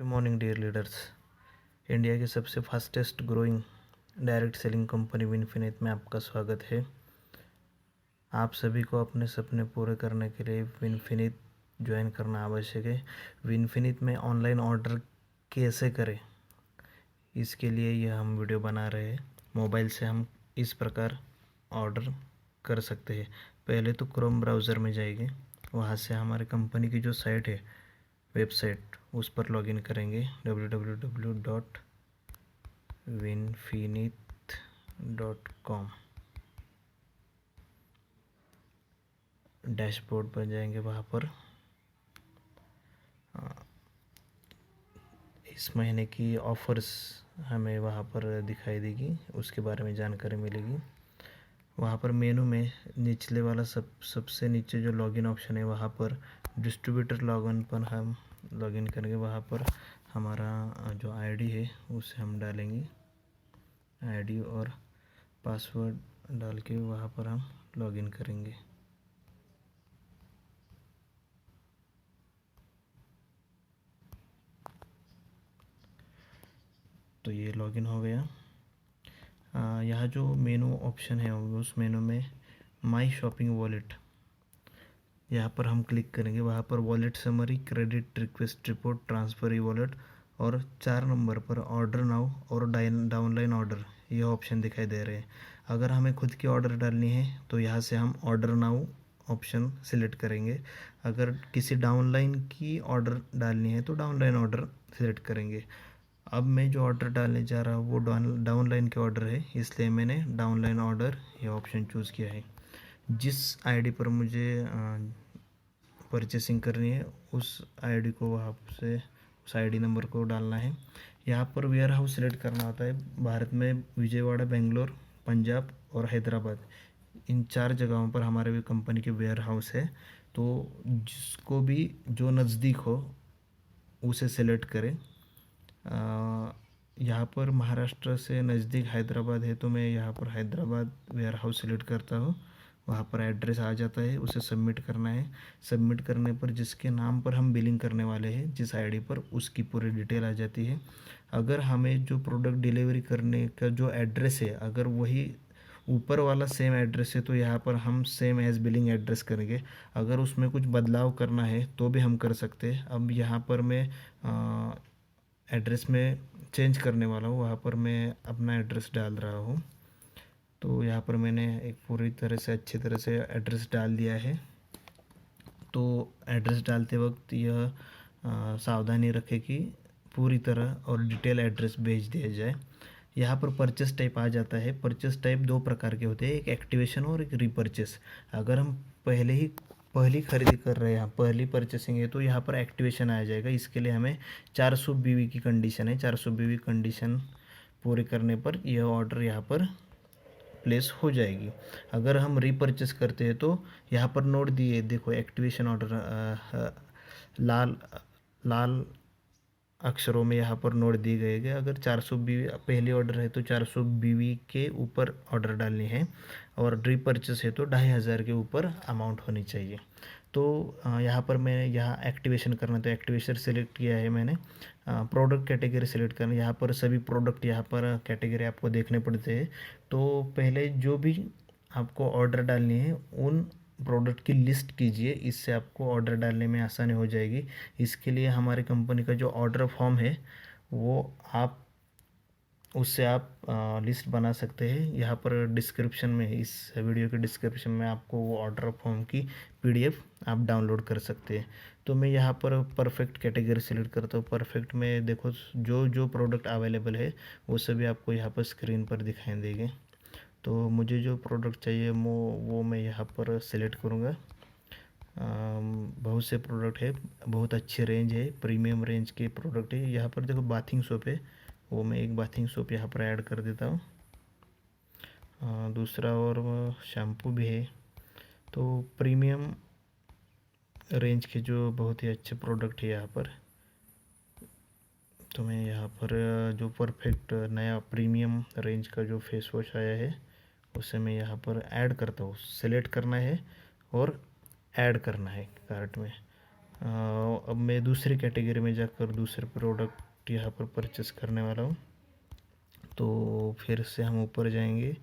Good morning dear leaders. India की सबसे fastest growing direct selling company Vinfinite में आपका स्वागत है। आप सभी को अपने सपने पूरे करने के लिए विनफिनिट ज्वाइन करना आवश्यक है। विनफिनिट में ऑनलाइन ऑर्डर कैसे करें, इसके लिए यह हम वीडियो बना रहे हैं। मोबाइल से हम इस प्रकार ऑर्डर कर सकते हैं। पहले तो क्रोम ब्राउज़र में जाएंगे, वहाँ से हमारे कंपनी की जो साइट है, वेबसाइट, उस पर लॉगिन करेंगे www.winfinite.com। डैशबोर्ड पर जाएंगे, वहाँ पर इस महीने की ऑफ़र्स हमें वहाँ पर दिखाई देगी, उसके बारे में जानकारी मिलेगी। वहाँ पर मेनू में निचले वाला सबसे नीचे जो लॉगिन ऑप्शन है, वहाँ पर डिस्ट्रीब्यूटर लॉगिन पर हम लॉगिन करेंगे। वहाँ पर हमारा जो आईडी है उसे हम डालेंगे, आईडी और पासवर्ड डाल के वहाँ पर हम लॉगिन करेंगे। तो ये लॉगिन हो गया। यहाँ जो मेनू ऑप्शन है उस मेनू में माई शॉपिंग वॉलेट, यहाँ पर हम क्लिक करेंगे। वहाँ पर wallet summary, credit request report, transfer e wallet और 4 नंबर पर ऑर्डर नाउ और डाउनलाइन ऑर्डर, ये ऑप्शन दिखाई दे रहे हैं। अगर हमें खुद की ऑर्डर डालनी है तो यहाँ से हम ऑर्डर नाउ ऑप्शन सिलेक्ट करेंगे। अगर किसी डाउनलाइन की ऑर्डर डालनी है तो डाउनलाइन ऑर्डर सिलेक्ट करेंगे। अब मैं जो ऑर्डर डालने जा रहा हूँ वो डाउनलाइन के ऑर्डर है, इसलिए मैंने डाउनलाइन ऑर्डर ये ऑप्शन चूज़ किया है। जिस आईडी पर मुझे परचेसिंग करनी है उस आईडी को वहाँ से उस आईडी नंबर को डालना है। यहाँ पर वेयर हाउस सिलेक्ट करना होता है। भारत में विजयवाड़ा, बेंगलोर, पंजाब और हैदराबाद, इन 4 जगहों पर हमारे भी कंपनी के वेयर हाउस है। तो जिसको भी जो नज़दीक हो उसे सेलेक्ट करें। यहाँ पर महाराष्ट्र से नज़दीक हैदराबाद है, तो मैं यहाँ पर हैदराबाद वेयर हाउस सेलेक्ट करता हूँ। वहाँ पर एड्रेस आ जाता है, उसे सबमिट करना है। सबमिट करने पर जिसके नाम पर हम बिलिंग करने वाले हैं, जिस आईडी पर, उसकी पूरी डिटेल आ जाती है। अगर हमें जो प्रोडक्ट डिलीवरी करने का जो एड्रेस है, अगर वही ऊपर वाला सेम एड्रेस है, तो यहाँ पर हम सेम एज बिलिंग एड्रेस करेंगे। अगर उसमें कुछ बदलाव करना है तो भी हम कर सकते हैं। अब यहाँ पर मैं एड्रेस में चेंज करने वाला हूँ, वहाँ पर मैं अपना एड्रेस डाल रहा हूँ। तो यहाँ पर मैंने एक पूरी तरह से अच्छी तरह से एड्रेस डाल दिया है। तो एड्रेस डालते वक्त यह सावधानी रखें कि पूरी तरह और डिटेल एड्रेस भेज दिया जाए। यहाँ पर परचेस टाइप आ जाता है। परचेस टाइप 2 प्रकार के होते हैं, एक एक्टिवेशन और एक रीपरचेस। अगर हम पहली खरीदी कर रहे हैं, पहली परचेसिंग है, तो यहाँ पर एक्टिवेशन आ जाएगा। इसके लिए हमें 400 BV की कंडीशन है। 400 BV कंडीशन पूरे करने पर यह ऑर्डर यहाँ पर प्लेस हो जाएगी। अगर हम रीपरचेस करते हैं तो यहाँ पर नोट दिए, देखो एक्टिवेशन ऑर्डर लाल लाल अक्षरों में यहाँ पर नोट दिए गए कि अगर 400 BV पहली ऑर्डर है तो 400 BV के ऊपर ऑर्डर डालनी है, और रीपरचेस है तो 2500 के ऊपर अमाउंट होनी चाहिए। तो यहाँ पर मैं यहाँ एक्टिवेशन करना, तो एक्टिवेशन सेलेक्ट किया है मैंने। प्रोडक्ट कैटेगरी सेलेक्ट करना, यहाँ पर सभी प्रोडक्ट यहाँ पर कैटेगरी आपको देखने पड़ते हैं। तो पहले जो भी आपको ऑर्डर डालनी है उन प्रोडक्ट की लिस्ट कीजिए, इससे आपको ऑर्डर डालने में आसानी हो जाएगी। इसके लिए हमारी कंपनी का जो ऑर्डर फॉर्म है वो उससे आप लिस्ट बना सकते हैं। यहाँ पर डिस्क्रिप्शन में, इस वीडियो के डिस्क्रिप्शन में आपको वो ऑर्डर फॉर्म की PDF आप डाउनलोड कर सकते हैं। तो मैं यहाँ पर परफेक्ट कैटेगरी सेलेक्ट करता हूँ। परफेक्ट में देखो जो जो प्रोडक्ट अवेलेबल है वो सभी आपको यहाँ पर स्क्रीन पर दिखाई देंगे। तो मुझे जो प्रोडक्ट चाहिए वो मैं यहाँ पर सेलेक्ट करूँगा। बहुत से प्रोडक्ट है, बहुत अच्छे रेंज है, प्रीमियम रेंज के प्रोडक्ट है। यहाँ पर देखो बाथिंग सोप है, वो मैं एक बाथिंग सोप यहाँ पर ऐड कर देता हूँ। दूसरा और शैम्पू भी है। तो प्रीमियम रेंज के जो बहुत ही अच्छे प्रोडक्ट है यहाँ पर, तो मैं यहाँ पर जो परफेक्ट नया प्रीमियम रेंज का जो फेस वॉश आया है उसे मैं यहाँ पर ऐड करता हूँ। सेलेक्ट करना है और ऐड करना है कार्ट में। अब मैं दूसरी कैटेगरी में जाकर दूसरे प्रोडक्ट यहाँ पर परचेस करने वाला हूँ। तो फिर से हम ऊपर जाएंगे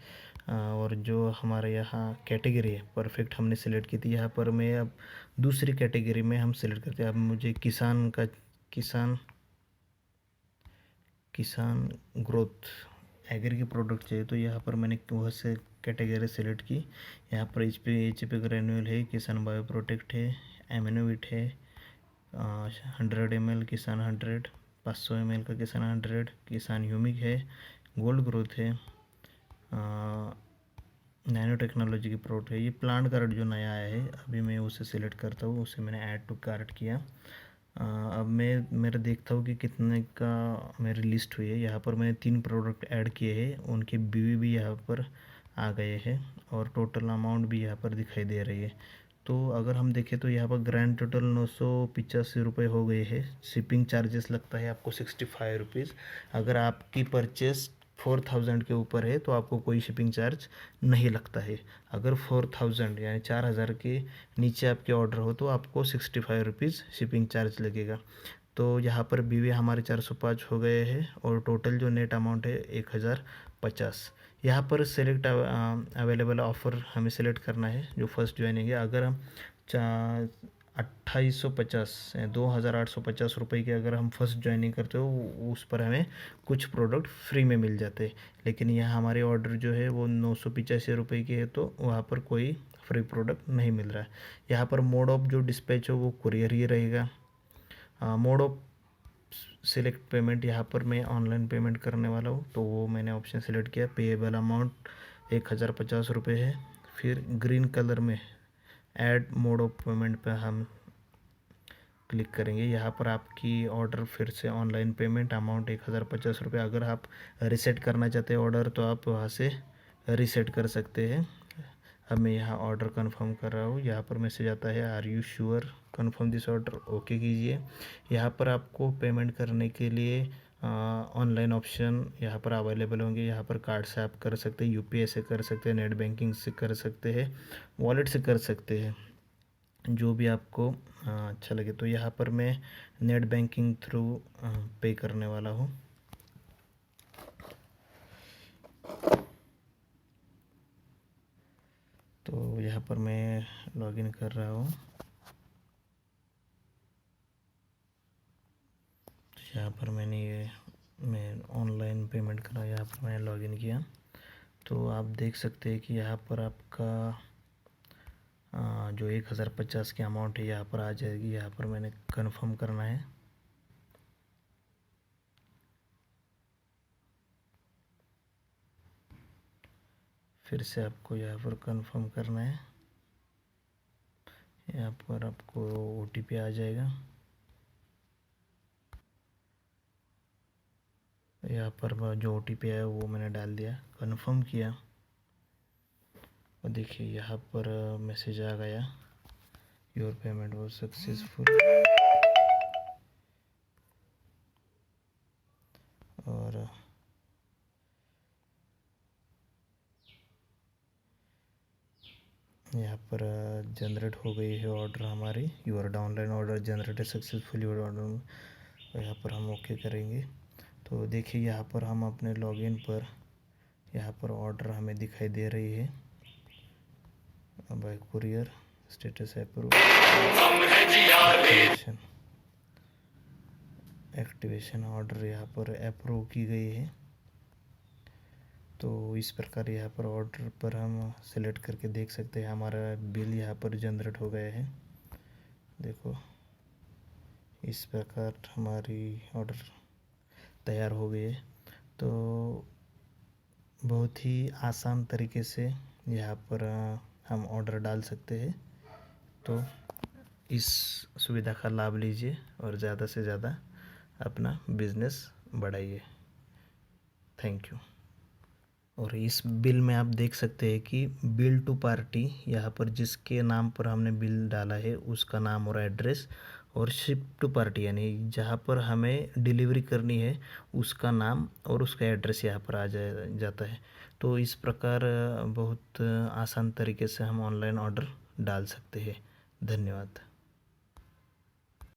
और जो हमारे यहाँ कैटेगरी है परफेक्ट हमने सेलेक्ट की थी, यहाँ पर मैं अब दूसरी कैटेगरी में हम सेलेक्ट करते हैं। अब मुझे किसान ग्रोथ एग्री के प्रोडक्ट चाहिए, तो यहाँ पर मैंने वह से कैटेगरी सेलेक्ट की। यहाँ पर एच पी ग्रेन्यूल है, किसान बायो प्रोटेक्ट है, एमिनोविट है, 100 ml किसान 100, 500 ml का किसान 100, किसान ह्यूमिक है, गोल्ड ग्रोथ है, नैनो टेक्नोलॉजी की प्रोडक्ट है। ये प्लांट कार्ड जो नया आया है अभी मैं उसे सिलेक्ट करता हूँ, उसे मैंने ऐड टू कार्ट किया। अब मैं मेरा देखता हूँ कि कितने का मेरी लिस्ट हुई है। यहाँ पर मैंने 3 प्रोडक्ट ऐड किए हैं, उनके बीवी भी यहाँ पर आ गए हैं और टोटल अमाउंट भी यहाँ पर दिखाई दे रही है। तो अगर हम देखें तो यहाँ पर ग्रैंड टोटल 985 रुपये हो गए हैं। शिपिंग चार्जेस लगता है आपको 65 रुपीज़। अगर आपकी परचेस 4000 के ऊपर है तो आपको कोई शिपिंग चार्ज नहीं लगता है। अगर 4000 यानी 4000 के नीचे आपके ऑर्डर हो तो आपको 65 रुपीज़ शिपिंग चार्ज लगेगा। तो यहाँ पर बीवी हमारे 405 हो गए हैं और टोटल जो नेट अमाउंट है 1050। यहाँ पर सेलेक्ट अवेलेबल ऑफ़र हमें सेलेक्ट करना है जो फर्स्ट ज्वाइनिंग है। अगर हम 2850 2850 रुपये की अगर हम फर्स्ट ज्वाइनिंग करते हो उस पर हमें कुछ प्रोडक्ट फ्री में मिल जाते हैं। लेकिन यहाँ हमारे ऑर्डर जो है वो 985 रुपये की है तो वहाँ पर कोई फ्री प्रोडक्ट नहीं मिल रहा है। यहाँ पर मोड ऑफ जो डिस्पैच हो वो कुरियर ही रहेगा। मोड ऑफ सिलेक्ट पेमेंट, यहाँ पर मैं ऑनलाइन पेमेंट करने वाला हूँ तो वो मैंने ऑप्शन सेलेक्ट किया। पेएबल अमाउंट 1050 रुपये है। फिर ग्रीन कलर में ऐड मोड ऑफ पेमेंट पर हम क्लिक करेंगे। यहाँ पर आपकी ऑर्डर फिर से ऑनलाइन पेमेंट अमाउंट 1050 रुपये। अगर आप रीसेट करना चाहते हैं ऑर्डर तो आप वहाँ से रीसेट कर सकते हैं। अब मैं यहाँ ऑर्डर कंफर्म कर रहा हूँ। यहाँ पर मैसेज आता है are you sure confirm this order, okay कीजिए। यहाँ पर आपको पेमेंट करने के लिए ऑनलाइन ऑप्शन यहाँ पर अवेलेबल होंगे। यहाँ पर कार्ड से आप कर सकते हैं, यूपीआई से कर सकते हैं, नेट बैंकिंग से कर सकते हैं, वॉलेट से कर सकते हैं, जो भी आपको अच्छा लगे। तो यहाँ पर मैं नेट बैंकिंग थ्रू पे करने वाला हूँ। तो यहाँ पर मैं लॉगिन कर रहा हूँ। यहाँ पर मैं ऑनलाइन पेमेंट करा, यहाँ पर मैंने लॉगिन किया। तो आप देख सकते हैं कि यहाँ पर आपका जो 1050 की अमाउंट है यहाँ पर आ जाएगी। यहाँ पर मैंने कंफर्म करना है। फिर से आपको यहाँ पर कंफर्म करना है। यहाँ पर आपको ओटीपी आ जाएगा। यहाँ पर जो ओटीपी आया वो मैंने डाल दिया, कंफर्म किया और देखिए यहाँ पर मैसेज आ गया योर पेमेंट वाज सक्सेसफुल। और यहाँ पर जनरेट हो गई है ऑर्डर हमारी। Your online order generated successfully your order. यहाँ पर हम ओके करेंगे। तो देखिए यहाँ पर हम अपने लॉगिन पर यहाँ पर ऑर्डर हमें दिखाई दे रही है bye courier, status approve, activation order यहाँ पर अप्रूव की गई है। तो इस प्रकार यहाँ पर ऑर्डर पर हम सेलेक्ट करके देख सकते हैं हमारा बिल यहाँ पर जनरेट हो गया है। देखो इस प्रकार हमारी ऑर्डर तैयार हो गई है। तो बहुत ही आसान तरीके से यहाँ पर हम ऑर्डर डाल सकते हैं। तो इस सुविधा का लाभ लीजिए और ज़्यादा से ज़्यादा अपना बिजनेस बढ़ाइए। Thank you. और इस बिल में आप देख सकते हैं कि बिल टू पार्टी, यहाँ पर जिसके नाम पर हमने बिल डाला है उसका नाम और एड्रेस, और शिप टू पार्टी यानी जहाँ पर हमें डिलीवरी करनी है उसका नाम और उसका एड्रेस यहाँ पर आ जाता है। तो इस प्रकार बहुत आसान तरीके से हम ऑनलाइन ऑर्डर डाल सकते हैं। धन्यवाद।